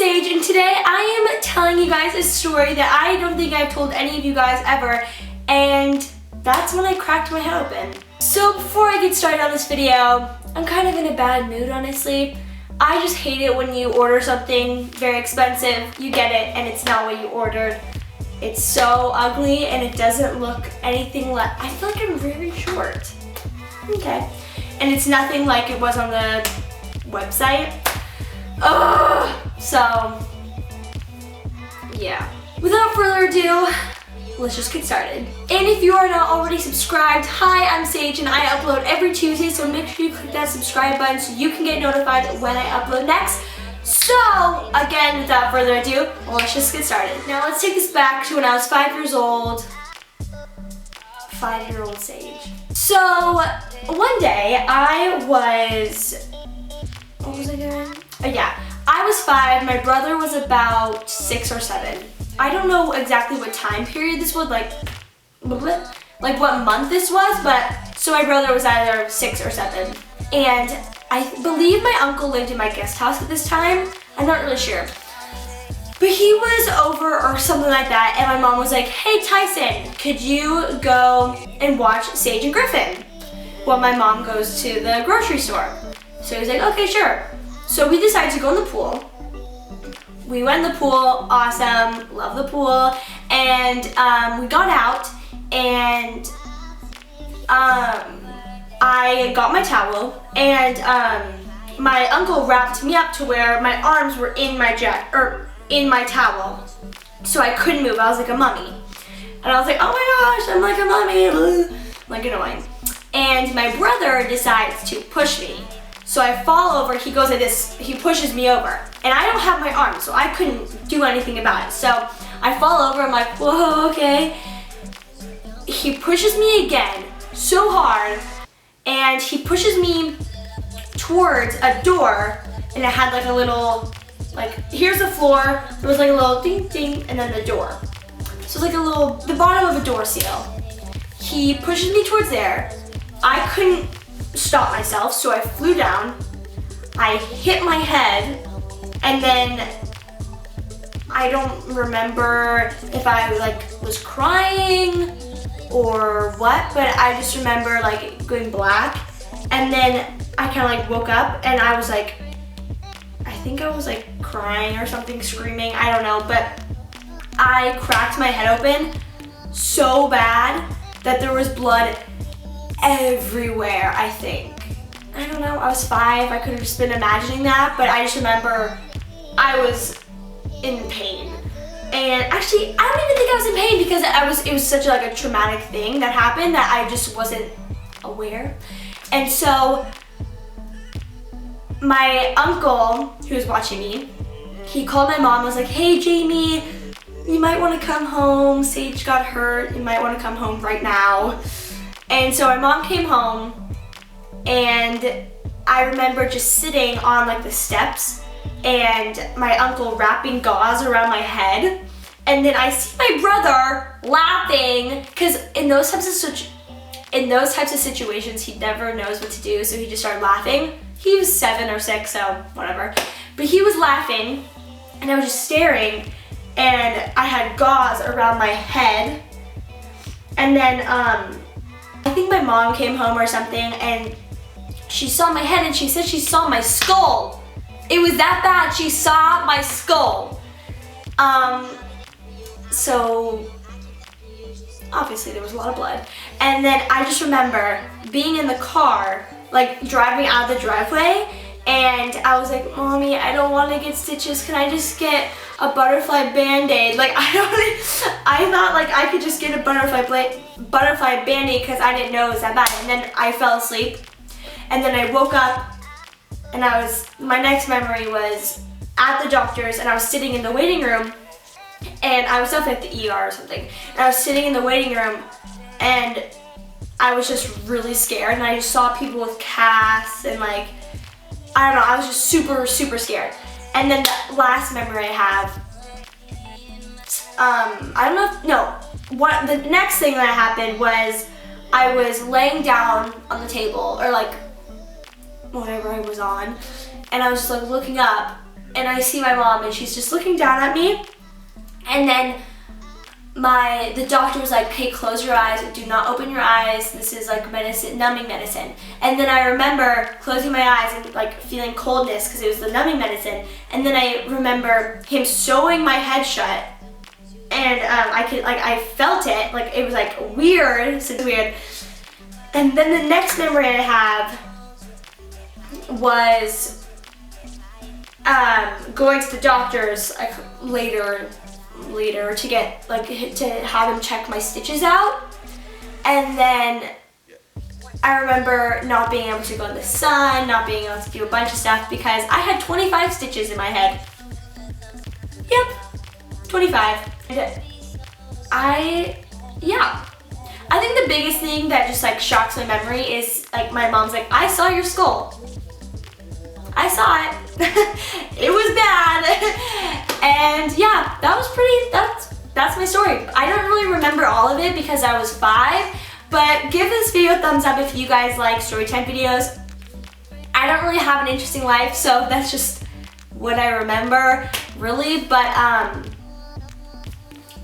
Sage, and today I am telling you guys a story that I don't think I've told any of you guys ever, and that's when I cracked my head open. So before I get started on this video, I'm kind of in a bad mood, honestly. I just hate it when you order something very expensive, you get it, and it's not what you ordered. It's so ugly, and it doesn't look anything like, I feel like I'm very short. Okay. And it's nothing like it was on the website. So, yeah. Without further ado, let's just get started. And if you are not already subscribed, hi, I'm Sage and I upload every Tuesday, so make sure you click that subscribe button so you can get notified when I upload next. So, again, without further ado, let's just get started. Now let's take this back to when I was 5 years old. 5-year-old Sage. So, one day I was, what was I doing? Oh yeah, I was 5, my brother was about 6 or 7. I don't know exactly what time period this was, like what month this was, but so my brother was either 6 or 7. And I believe my uncle lived in my guest house at this time. I'm not really sure. But he was over or something like that, and my mom was like, hey Tyson, could you go and watch Sage and Griffin while my mom goes to the grocery store? So he's like, okay, sure. So we decided to go in the pool. We went in the pool, awesome, love the pool, and we got out, and I got my towel, and my uncle wrapped me up to where my arms were in my towel, so I couldn't move. I was like a mummy, and I was like, oh my gosh, I'm like a mummy, like annoying. And my brother decides to push me. So I fall over, he goes like this, he pushes me over. And I don't have my arm, so I couldn't do anything about it. So I fall over, I'm like, whoa, okay. He pushes me again, so hard, and he pushes me towards a door, and it had like a little, like, here's the floor, there was like a little ding ding, and then the door. So it's like a little, the bottom of a door seal. He pushes me towards there. I couldn't stop myself, so I flew down. I hit my head, and then I don't remember if I was crying or what, but I just remember like going black, and then I kind of woke up, and I was like, I think I was like crying or something, screaming, I don't know, but I cracked my head open so bad that there was blood everywhere, I think. I don't know, I was 5, I could have just been imagining that, but I just remember I was in pain. And actually, I don't even think I was in pain because it was such a traumatic thing that happened that I just wasn't aware. And so my uncle, who was watching me, he called my mom and was like, hey Jamie, you might want to come home, Sage got hurt, you might want to come home right now. And so my mom came home, and I remember just sitting on the steps and my uncle wrapping gauze around my head, and then I see my brother laughing because in those types of situations he never knows what to do, so he just started laughing. He was 7 or 6, so whatever. But he was laughing, and I was just staring, and I had gauze around my head, and then I think my mom came home or something, and she saw my head, and she said she saw my skull. It was that bad, she saw my skull. So obviously there was a lot of blood. And then I just remember being in the car, driving out of the driveway, and I was like, Mommy, I don't want to get stitches, can I just get a butterfly band-aid? I thought I could just get a butterfly band-aid because I didn't know it was that bad. And then I fell asleep, and then I woke up, and my next memory was at the doctor's, and I was sitting in the waiting room, and I was definitely at the ER or something, and I was sitting in the waiting room, and I was just really scared, and I just saw people with casts, and I don't know, I was just super, super scared. And then the last memory I have, the next thing that happened was I was laying down on the table, or whatever I was on, and I was just looking up, and I see my mom and she's just looking down at me, and then the doctor was like, hey, close your eyes, do not open your eyes, this is like medicine, numbing medicine. And then I remember closing my eyes and like feeling coldness because it was the numbing medicine, and then I remember him sewing my head shut, and I felt it, like it was like weird, so weird. And then the next memory I have was going to the doctor's like later to get to have him check my stitches out, and then I remember not being able to go in the sun, not being able to do a bunch of stuff because I had 25 stitches in my head. Yep, 25. And I think the biggest thing that just like shocks my memory is like my mom's like, I saw your skull. I saw it. It was bad. And yeah, that's my story. I don't really remember all of it because I was 5, but give this video a thumbs up if you guys like storytime videos. I don't really have an interesting life, so that's just what I remember, really. But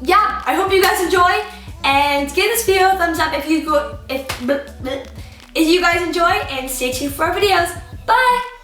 yeah, I hope you guys enjoy, and give this video a thumbs up if you guys enjoy, and stay tuned for our videos. Bye!